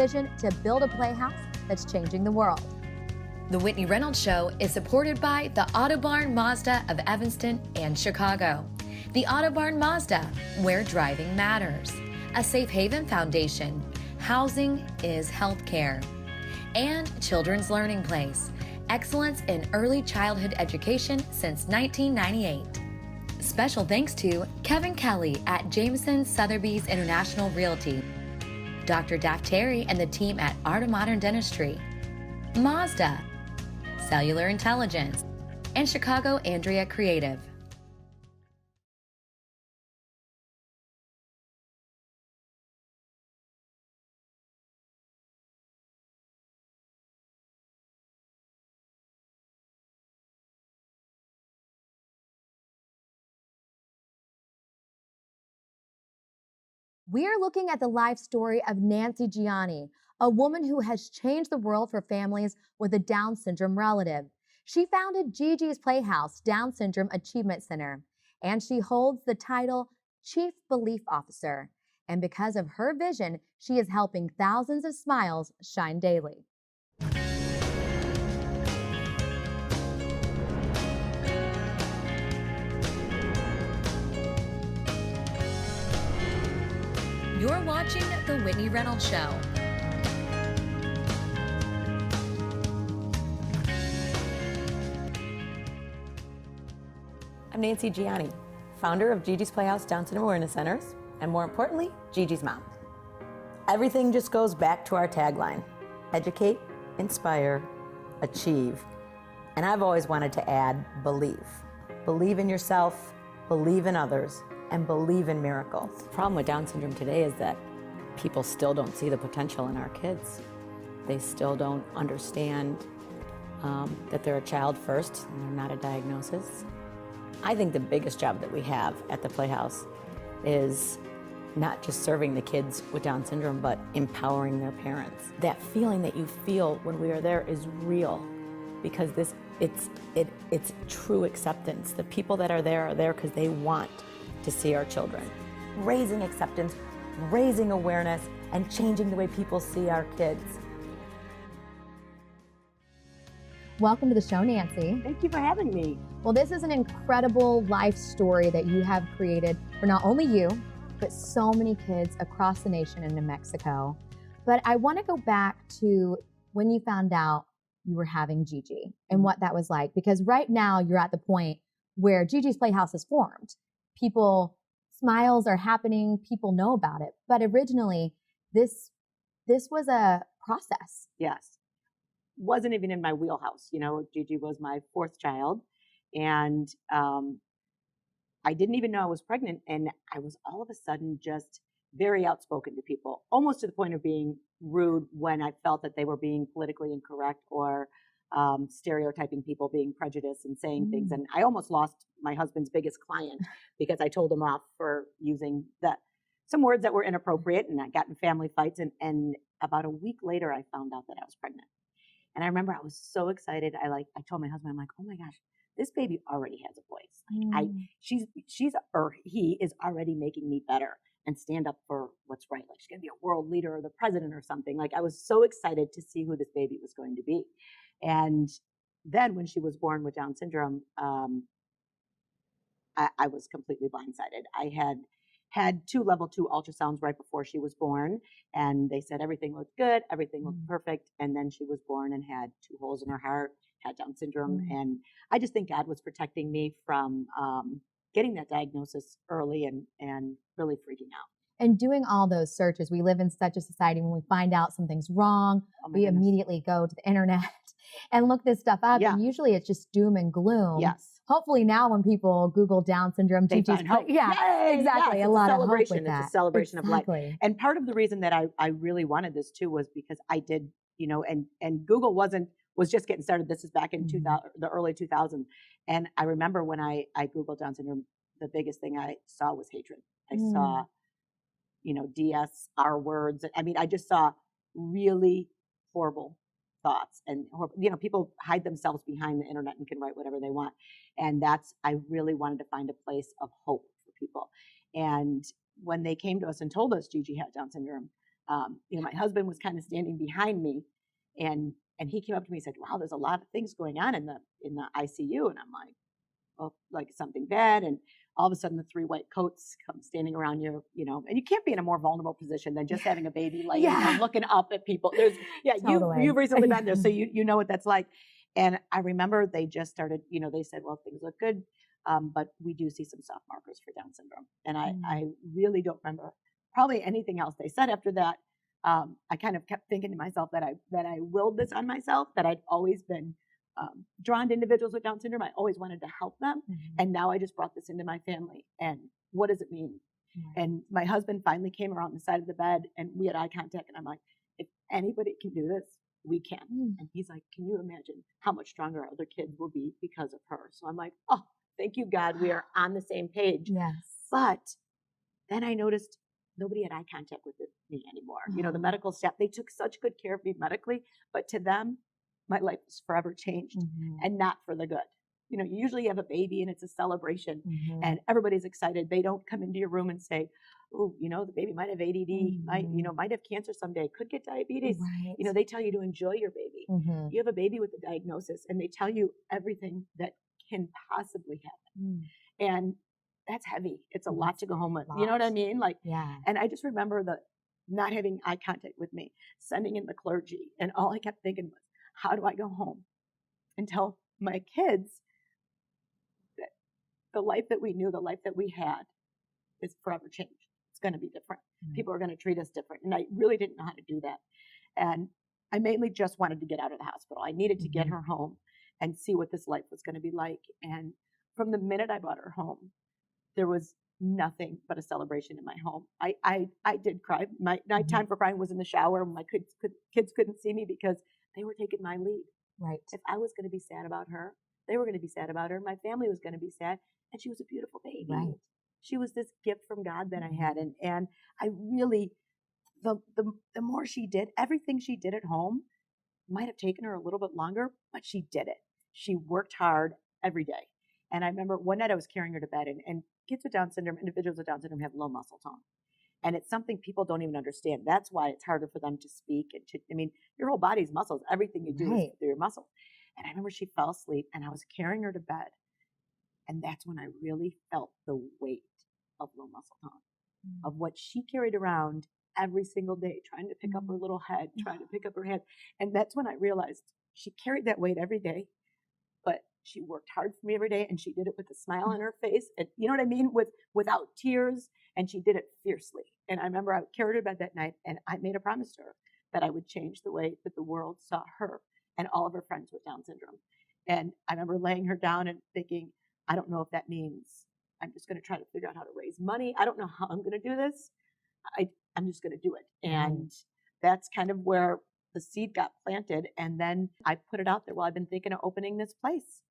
vision to build a playhouse that's changing the world. The Whitney Reynolds Show is supported by the Autobarn Mazda of Evanston and Chicago. The Autobarn Mazda, where driving matters. A Safe Haven Foundation. Housing is healthcare. And Children's Learning Place. Excellence in early childhood education since 1998. Special thanks to Kevin Kelly at Jameson Sotheby's International Realty, Dr. Daft Terry and the team at Art of Modern Dentistry, Mazda, Cellular Intelligence, and Chicago Andrea Creative. We're looking at the life story of Nancy Gianni, a woman who has changed the world for families with a Down syndrome relative. She founded Gigis Playhouse Down Syndrome Achievement Center, and she holds the title Chief Belief Officer. And because of her vision, she is helping thousands of smiles shine daily. You're watching The Whitney Reynolds Show. I'm Nancy Gianni, founder of Gigis Playhouse Down Syndrome Awareness Centers, and more importantly, Gigi's mom. Everything just goes back to our tagline: educate, inspire, achieve. And I've always wanted to add believe. Believe in yourself, believe in others, and believe in miracles. The problem with Down syndrome today is that people still don't see the potential in our kids. They still don't understand that they're a child first and they're not a diagnosis. I think the biggest job that we have at the Playhouse is not just serving the kids with Down syndrome, but empowering their parents. That feeling that you feel when we are there is real, because it's true acceptance. The people that are there because they want to see our children. Raising acceptance, raising awareness, and changing the way people see our kids. Welcome to the show, Nancy. Thank you for having me. Well, this is an incredible life story that you have created for not only you, but so many kids across the nation and in Mexico. But I want to go back to when you found out you were having Gigi and what that was like, because right now you're at the point where Gigi's Playhouse is formed. Smiles are happening, people know about it. But originally, this was a process. Yes. Wasn't even in my wheelhouse. You know, Gigi was my fourth child. And I didn't even know I was pregnant. And I was all of a sudden just very outspoken to people, almost to the point of being rude when I felt that they were being politically incorrect or stereotyping people, being prejudiced and saying things. And I almost lost my husband's biggest client because I told him off for using some words that were inappropriate, and I got in family fights. And about a week later, I found out that I was pregnant. And I remember I was so excited. I told my husband, I'm like, oh my gosh, this baby already has a voice. Like he is already making me better and stand up for what's right. Like, she's going to be a world leader or the president or something. Like, I was so excited to see who this baby was going to be. And then when she was born with Down syndrome, I was completely blindsided. I had 2 level 2 ultrasounds right before she was born, and they said everything looked good, everything looked perfect. And then she was born and had 2 holes in her heart, had Down syndrome. And I just think God was protecting me from getting that diagnosis early and really freaking out. And doing all those searches, we live in such a society when we find out something's wrong, we immediately go to the internet and look this stuff up. Yeah. And usually it's just doom and gloom. Yes. Hopefully now when people Google Down syndrome, they find hope. Yeah, exactly. Yes, a lot of hope with that. It's a celebration exactly. of life. And part of the reason that I really wanted this too was because I did, and Google was just getting started. This is back in the early 2000s. And I remember when I Googled Down syndrome, the biggest thing I saw was hatred. I saw, DSR words. I mean, I just saw really horrible thoughts, and people hide themselves behind the internet and can write whatever they want. And I really wanted to find a place of hope for people. And when they came to us and told us Gigi had Down syndrome, my husband was kind of standing behind me, and he came up to me and said, "Wow, there's a lot of things going on in the ICU." And I'm like, "Well, like something bad?" And all of a sudden, the 3 white coats come standing around you, and you can't be in a more vulnerable position than just having a baby, like looking up at people. There's, Totally. you've recently been there, so you know what that's like. And I remember they just started, they said, "Well, things look good, but we do see some soft markers for Down syndrome." And I really don't remember probably anything else they said after that. I kind of kept thinking to myself that I willed this on myself, that I'd always been drawn to individuals with Down syndrome. I always wanted to help them. And now I just brought this into my family. And what does it mean? And my husband finally came around the side of the bed and we had eye contact. And I'm like, if anybody can do this, we can. And he's like, "Can you imagine how much stronger other kids will be because of her?" So I'm like, "Oh, thank you, God. We are on the same page." Yes. But then I noticed nobody had eye contact with me anymore. The medical staff, they took such good care of me medically, but to them, my life was forever changed and not for the good. You usually have a baby and it's a celebration and everybody's excited. They don't come into your room and say, "Oh, the baby might have ADD, might have cancer someday, could get diabetes." Right. They tell you to enjoy your baby. You have a baby with a diagnosis and they tell you everything that can possibly happen. And that's heavy. It's a lot to go home with. You know what I mean? And I just remember not having eye contact with me, sending in the clergy. And all I kept thinking was, how do I go home and tell my kids that the life that we knew, the life that we had is forever changed. It's going to be different. People are going to treat us different. And I really didn't know how to do that. And I mainly just wanted to get out of the hospital. I needed to get her home and see what this life was going to be like. And from the minute I brought her home, there was nothing but a celebration in my home. I did cry. My time for crying was in the shower. My kids couldn't see me because they were taking my lead. Right. If I was going to be sad about her, they were going to be sad about her. My family was going to be sad. And she was a beautiful baby. Right. She was this gift from God that I had. And I really, the more she did, everything she did at home might have taken her a little bit longer, but she did it. She worked hard every day. And I remember one night I was carrying her to bed, and kids with Down syndrome, individuals with Down syndrome have low muscle tone. And it's something people don't even understand. That's why it's harder for them to speak. And your whole body's muscles. Everything you do is through your muscles. And I remember she fell asleep and I was carrying her to bed. And that's when I really felt the weight of low muscle tone, of what she carried around every single day, trying to pick up her little head, trying to pick up her head. And that's when I realized she carried that weight every day, but she worked hard for me every day, and she did it with a smile on her face. And you know what I mean? Without tears, and she did it fiercely. And I remember I carried her to bed that night, and I made a promise to her that I would change the way that the world saw her and all of her friends with Down syndrome. And I remember laying her down and thinking, I don't know if that means I'm just going to try to figure out how to raise money. I don't know how I'm going to do this. I'm just going to do it. And that's kind of where the seed got planted. And then I put it out there. Well, I've been thinking of opening this place.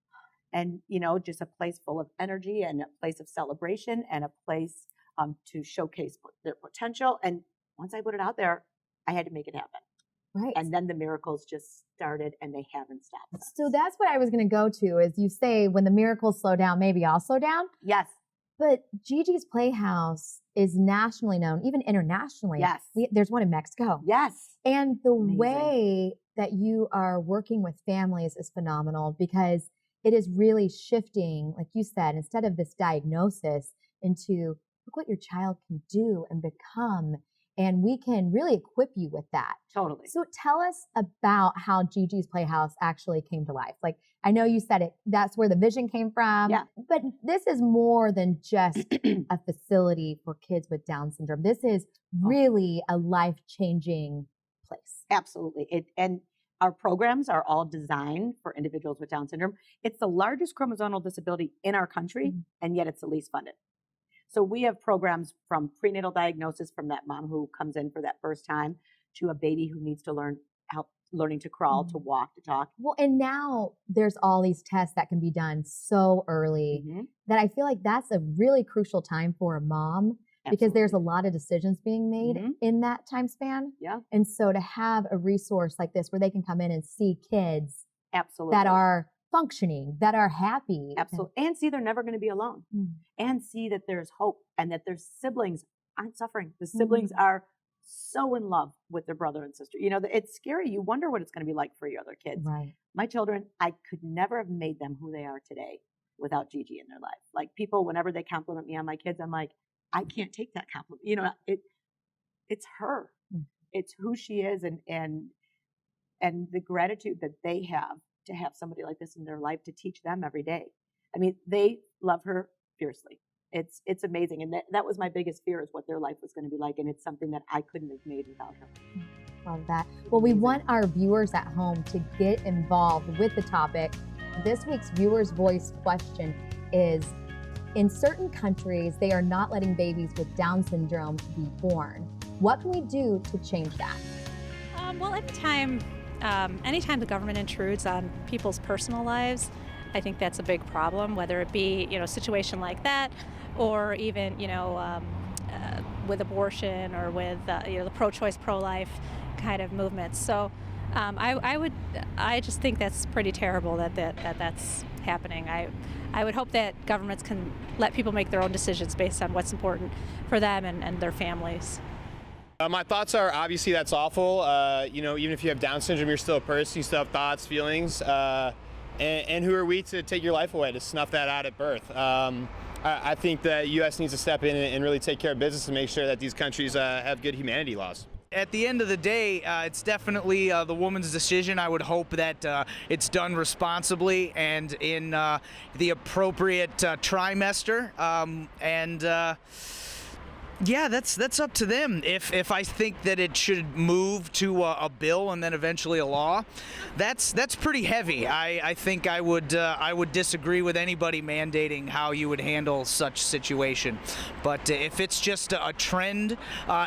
And, just a place full of energy and a place of celebration and a place to showcase their potential. And once I put it out there, I had to make it happen. Right. And then the miracles just started and they haven't stopped. So that's what I was going to go to is you say when the miracles slow down, maybe I'll slow down. Yes. But Gigis Playhouse is nationally known, even internationally. Yes. There's one in Mexico. Yes. And the Amazing. Way that you are working with families is phenomenal because it is really shifting, like you said, instead of this diagnosis into look what your child can do and become. And we can really equip you with that. Totally. So tell us about how Gigis Playhouse actually came to life. Like, I know you said that's where the vision came from. Yeah. But this is more than just a facility for kids with Down syndrome. This is really a life-changing place. Absolutely. And our programs are all designed for individuals with Down syndrome. It's the largest chromosomal disability in our country, and yet it's the least funded. So we have programs from prenatal diagnosis from that mom who comes in for that first time to a baby who needs to learning to crawl, to walk, to talk. Well, and now there's all these tests that can be done so early that I feel like that's a really crucial time for a mom. Because there's a lot of decisions being made in that time span. Yeah. And so to have a resource like this where they can come in and see kids absolutely that are functioning, that are happy. Absolutely. And see they're never going to be alone. And see that there's hope and that their siblings aren't suffering. The siblings are so in love with their brother and sister. You know, it's scary. You wonder what it's going to be like for your other kids. Right. My children, I could never have made them who they are today without Gigi in their life. Like people, whenever they compliment me on my kids, I'm like, I can't take that compliment. You know, it's her. It's who she is, and the gratitude that they have to have somebody like this in their life to teach them every day. I mean, they love her fiercely. It's amazing. And that was my biggest fear, is what their life was going to be like. And it's something that I couldn't have made without her. Love that. Well, we want our viewers at home to get involved with the topic. This week's viewer's voice question is, in certain countries, they are not letting babies with Down syndrome be born. What can we do to change that? Well, anytime the government intrudes on people's personal lives, I think that's a big problem, whether it be, a situation like that, or even, with abortion, or with, the pro-choice, pro-life kind of movements. So I just think that's pretty terrible that's happening. I would hope that governments can let people make their own decisions based on what's important for them and their families. My thoughts are, obviously that's awful. Even if you have Down syndrome, you're still a person, you still have thoughts, feelings. And who are we to take your life away, to snuff that out at birth? I think the U.S. needs to step in and really take care of business and make sure that these countries have good humanity laws. At the end of the day, it's definitely the woman's decision. I would hope that it's done responsibly and in the appropriate trimester. Yeah, that's up to them. If I think that it should move to a bill and then eventually a law, that's pretty heavy. I think I would disagree with anybody mandating how you would handle such situation. But if it's just a trend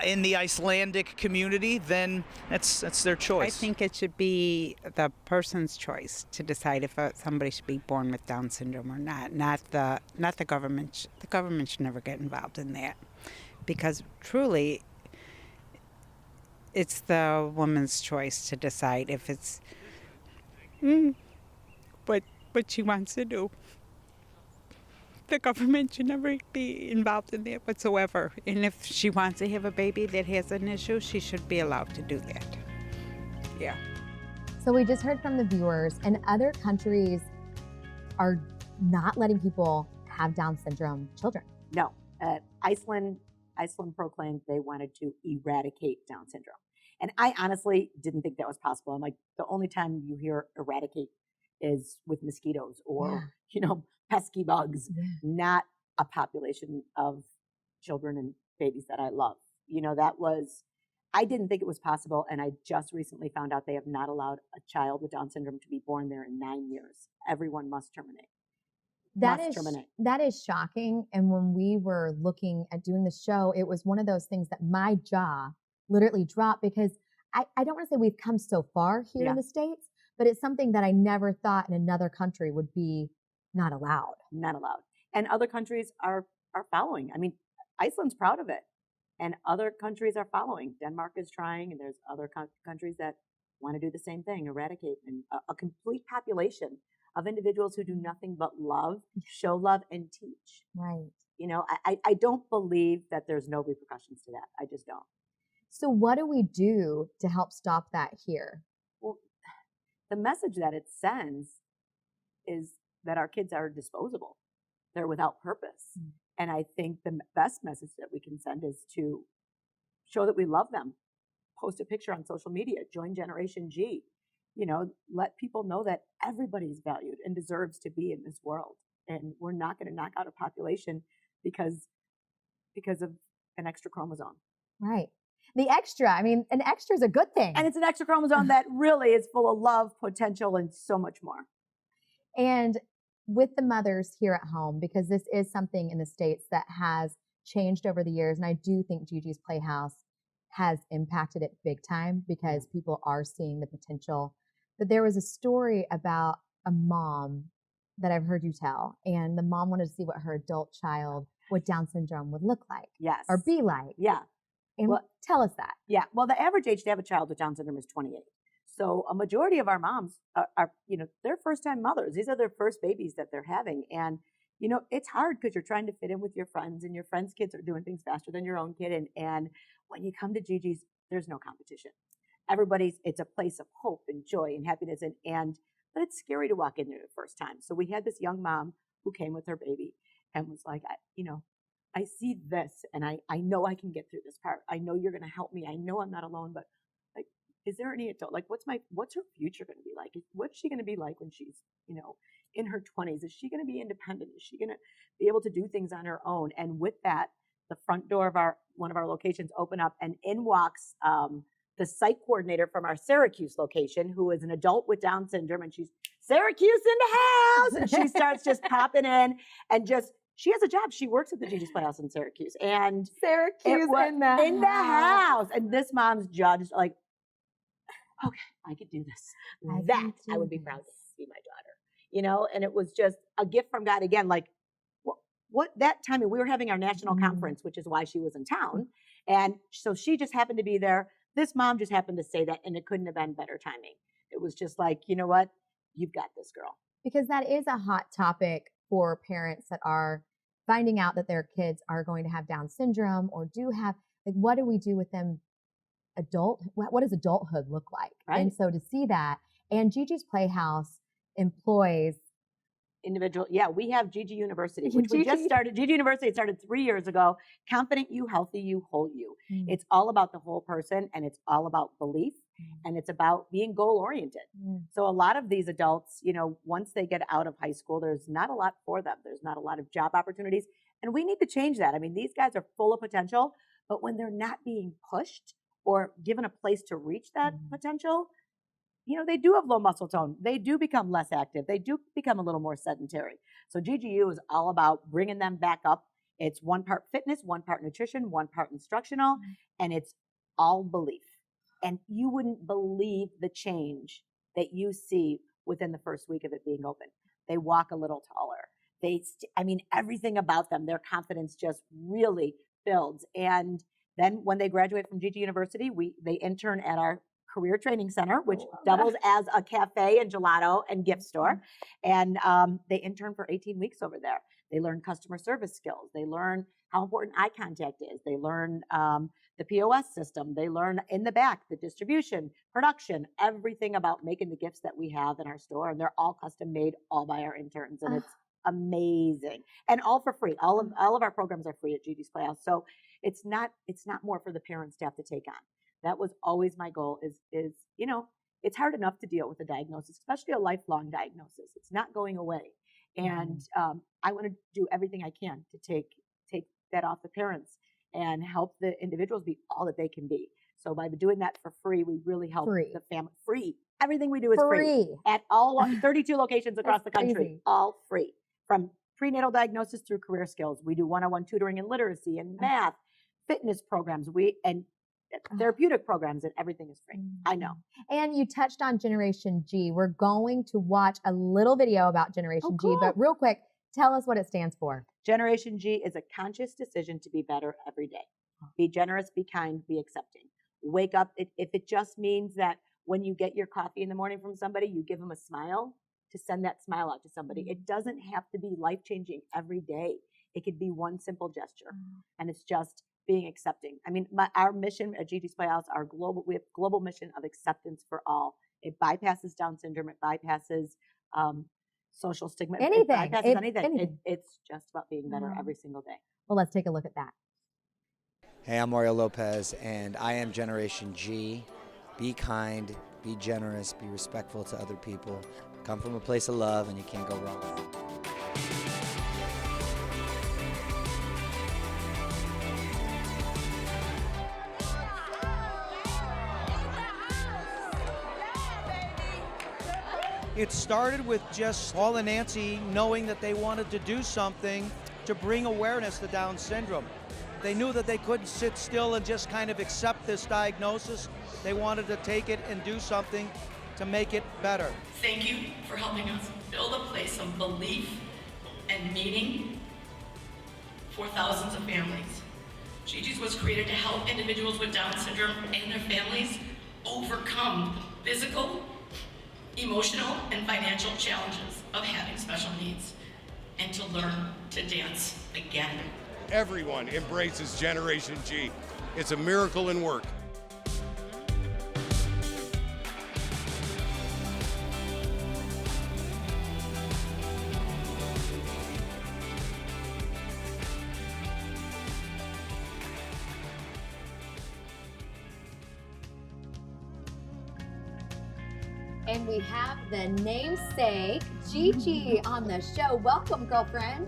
in the Icelandic community, then that's their choice. I think it should be the person's choice to decide if somebody should be born with Down syndrome or not the government. The government should never get involved in that. Because truly, it's the woman's choice to decide if it's what she wants to do. The government should never be involved in that whatsoever. And if she wants to have a baby that has an issue, she should be allowed to do that. Yeah. So we just heard from the viewers, and other countries are not letting people have Down syndrome children. No, Iceland proclaimed they wanted to eradicate Down syndrome. And I honestly didn't think that was possible. I'm like, the only time you hear eradicate is with mosquitoes or, pesky bugs, not a population of children and babies that I love. I didn't think it was possible. And I just recently found out they have not allowed a child with Down syndrome to be born there in 9 years. Everyone must terminate. That is shocking. And when we were looking at doing the show, it was one of those things that my jaw literally dropped, because I don't want to say we've come so far here in the States, but it's something that I never thought in another country would be not allowed. Not allowed. And other countries are following. I mean, Iceland's proud of it. And other countries are following. Denmark is trying, and there's other countries that want to do the same thing, eradicate a complete population of individuals who do nothing but love, show love, and teach. Right. I don't believe that there's no repercussions to that. I just don't. So what do we do to help stop that here? Well, the message that it sends is that our kids are disposable. They're without purpose. And I think the best message that we can send is to show that we love them. Post a picture on social media, join Generation G. Let people know that everybody's valued and deserves to be in this world. And we're not going to knock out a population because of an extra chromosome. Right. The extra, an extra is a good thing. And it's an extra chromosome that really is full of love, potential, and so much more. And with the mothers here at home, because this is something in the States that has changed over the years, and I do think Gigis Playhouse has impacted it big time, because people are seeing the potential. But there was a story about a mom that I've heard you tell, and the mom wanted to see what her adult child with Down syndrome would look like. Yes. Or be like. Yeah. And tell us that. Yeah. Well, the average age to have a child with Down syndrome is 28. So a majority of our moms are they're first-time mothers. These are their first babies that they're having. And, it's hard because you're trying to fit in with your friends, and your friends' kids are doing things faster than your own kid. And when you come to Gigi's, there's no competition. It's a place of hope and joy and happiness, but it's scary to walk in there the first time. So we had this young mom who came with her baby and was like, I see this, and I know I can get through this part. I know you're going to help me. I know I'm not alone, but like, is there any adult, like, what's her future going to be like? What's she going to be like when she's, in her 20s? Is she going to be independent? Is she going to be able to do things on her own? And with that, the front door of one of our locations open up, and in walks the site coordinator from our Syracuse location, who is an adult with Down syndrome, and she's Syracuse in the house, and she starts just popping in and she has a job. She works at the Gigis Playhouse in Syracuse, and Syracuse in the house. And this mom's judged like, okay, I could do this. I would be proud to see my daughter, and it was just a gift from God again. Like what that time we were having our national conference, which is why she was in town, and so she just happened to be there. This mom just happened to say that, and it couldn't have been better timing. It was just like, you know what? You've got this, girl. Because that is a hot topic for parents that are finding out that their kids are going to have Down syndrome or do have, like, what do we do with them what does adulthood look like? Right. And so to see that, and Gigi's Playhouse employs individual. Yeah, we have Gigi University, which we just started. Gigi University started 3 years ago. Confident you, healthy you, whole you. It's all about the whole person, and it's all about belief, and it's about being goal oriented. So a lot of these adults, once they get out of high school, there's not a lot for them. There's not a lot of job opportunities, and we need to change that. I mean, these guys are full of potential, but when they're not being pushed or given a place to reach that potential, they do have low muscle tone. They do become less active. They do become a little more sedentary. So GGU is all about bringing them back up. It's one part fitness, one part nutrition, one part instructional, and it's all belief. And you wouldn't believe the change that you see within the first week of it being open. They walk a little taller. Everything about them, their confidence just really builds. And then when they graduate from Gigi University, they intern at our Career Training Center, which doubles as a cafe and gelato and gift store. And they intern for 18 weeks over there. They learn customer service skills. They learn how important eye contact is. They learn the POS system. They learn in the back, the distribution, production, everything about making the gifts that we have in our store. And they're all custom made, all by our interns. And it's amazing. And all for free. All of our programs are free at Gigis Playhouse. So it's not more for the parents to have to take on. That was always my goal is, it's hard enough to deal with a diagnosis, especially a lifelong diagnosis. It's not going away. And I want to do everything I can to take that off the parents and help the individuals be all that they can be. So by doing that for free, we really help the family. Free. Everything we do is free. At all 32 locations across the country, all free. From prenatal diagnosis through career skills. We do one-on-one tutoring in literacy and math, fitness programs. And therapeutic programs, and everything is free. I know. And you touched on Generation G. We're going to watch a little video about Generation G, but real quick, tell us what it stands for. Generation G is a conscious decision to be better every day. Be generous, be kind, be accepting. Wake up. If it just means that when you get your coffee in the morning from somebody, you give them a smile, to send that smile out to somebody. It doesn't have to be life-changing every day. It could be one simple gesture, and it's just being accepting. I mean, our mission at Gigis Playhouse, we have global mission of acceptance for all. It bypasses Down syndrome. It bypasses social stigma. Anything. It bypasses anything. It's just about being better every single day. Well, let's take a look at that. Hey, I'm Mario Lopez, and I am Generation G. Be kind, be generous, be respectful to other people. Come from a place of love, and you can't go wrong with it. It started with just Paul and Nancy knowing that they wanted to do something to bring awareness to Down syndrome. They knew that they couldn't sit still and just kind of accept this diagnosis. They wanted to take it and do something to make it better. Thank you for helping us build a place of belief and meaning for thousands of families. Gigi's was created to help individuals with Down syndrome and their families overcome physical, emotional, and financial challenges of having special needs, and to learn to dance again. Everyone embraces Generation G. It's a miracle in work. And we have the namesake, Gigi, on the show. Welcome, girlfriend.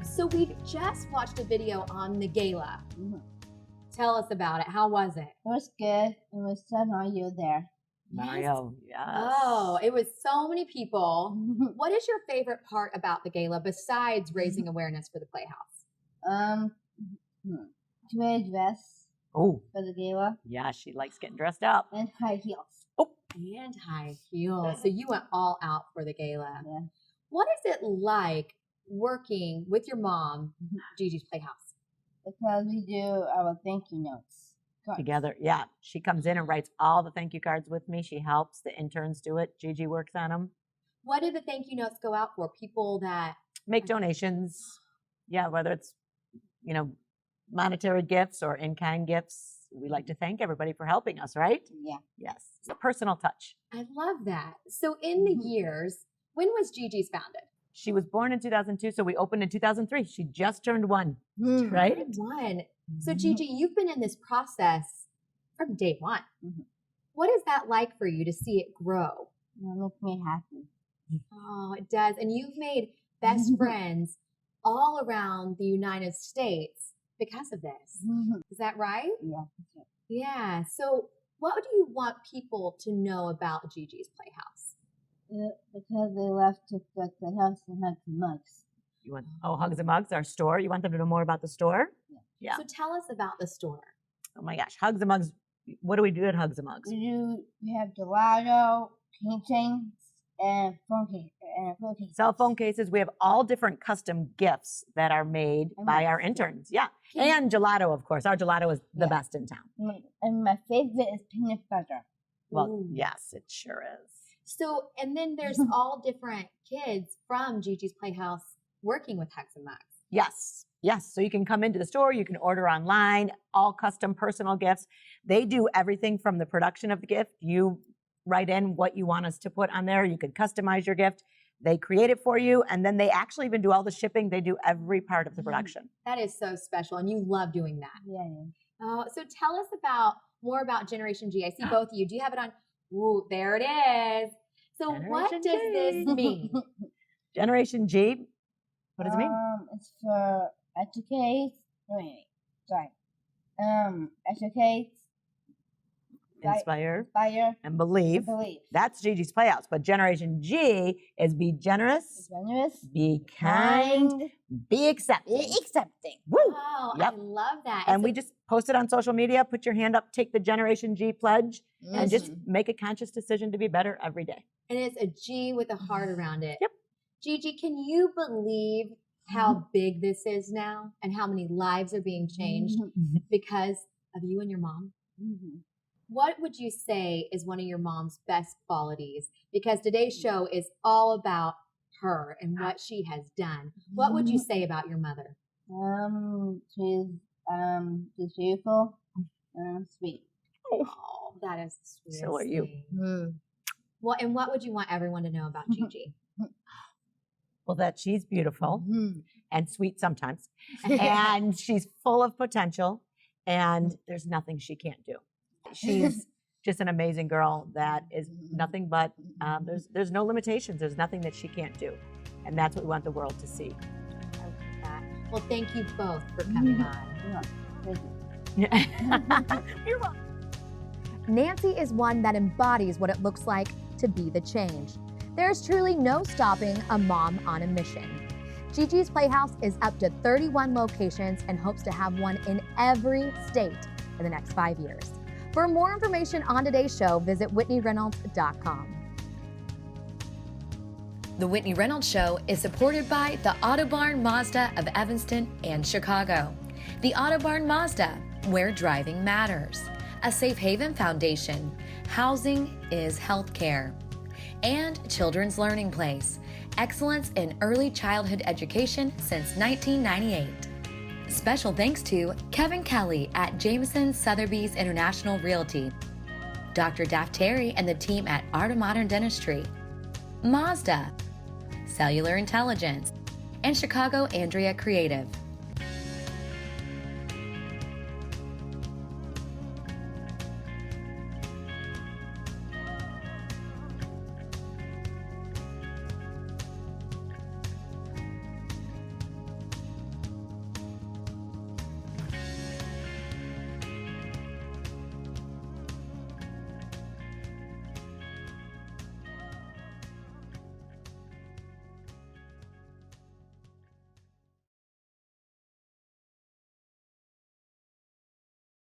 So we just watched a video on the gala. Tell us about it. How was it? It was good. It was fun while you were there. Mario, yes. Oh, it was so many people. What is your favorite part about the gala besides raising awareness for the Playhouse? To wear a dress Oh, for the gala yeah, she likes getting dressed up. and high heels. And high heels. So you went all out for the gala. Yeah. What is it like working with your mom, Gigi's Playhouse? Because we do our thank you notes. cards. Together. Yeah, she comes in and writes all the thank you cards with me. She helps. The interns do it. Gigi works on them. What do the thank you notes go out for? People that Make donations. Yeah, whether it's, monetary gifts or in-kind gifts. We like to thank everybody for helping us, right? Yeah. Yes. It's a personal touch. I love that. So in the years, when was Gigi's founded? She was born in 2002, so we opened in 2003. She just turned 1, right? One. So Gigi, you've been in this process from day one. What is that like for you to see it grow? It makes me happy. Oh, it does. And you've made best friends all around the United States because of this. Is that right? Yeah. Yeah. So what do you want people to know about Gigi's Playhouse? Because they love to put the house and hug the mugs. You want Hugs and Mugs, our store. You want them to know more about the store? Yeah. So tell us about the store. Oh my gosh, Hugs and Mugs. What do we do at Hugs and Mugs? We have gelato, keychains, and phone cases. Cell phone cases. We have all different custom gifts that are made by our interns. Yeah. And gelato, of course. Our gelato is the best in town. And my favorite is peanut butter. Well, yes, it sure is. So, and then there's all different kids from Gigi's Playhouse working with Hugs and Mugs. Yes. Yes. So you can come into the store, you can order online, all custom personal gifts. They do everything from the production of the gift. You write in what you want us to put on there. You can customize your gift. They create it for you. And then they actually even do all the shipping. They do every part of the production. That is so special. And you love doing that. Yeah. So tell us more about Generation G. I see both of you. Do you have it on? Ooh, there it is. So what does this mean? Generation G. What does it mean? It's for educate. Educate. Inspire and Believe. That's Gigi's Playhouse. But Generation G is be generous, be kind, be accepting. Woo! Oh, Yep. I love that. And we just post it on social media. Put your hand up, take the Generation G pledge, and just make a conscious decision to be better every day. And it's a G with a heart around it. Yep. Gigi, can you believe how big this is now and how many lives are being changed because of you and your mom? What would you say is one of your mom's best qualities? Because today's show is all about her and what she has done. What would you say about your mother? She's beautiful and sweet. Oh, that is sweet. So are you. Well, and what would you want everyone to know about Gigi? Well, that she's beautiful and sweet sometimes. And she's full of potential. And there's nothing she can't do. She's just an amazing girl that is nothing but, there's no limitations. There's nothing that she can't do. And that's what we want the world to see. Well, thank you both for coming on. You're welcome. Nancy is one that embodies what it looks like to be the change. There's truly no stopping a mom on a mission. Gigi's Playhouse is up to 31 locations and hopes to have one in every state in the next 5 years. For more information on today's show, visit WhitneyReynolds.com. The Whitney Reynolds Show is supported by the Autobarn Mazda of Evanston and Chicago. The Autobarn Mazda, where driving matters. A Safe Haven Foundation. Housing is healthcare. And Children's Learning Place. Excellence in early childhood education since 1998. Special thanks to Kevin Kelly at Jameson Sotheby's International Realty, Dr. Daft Terry and the team at Art of Modern Dentistry, Mazda, Cellular Intelligence, and Chicago Andrea Creative.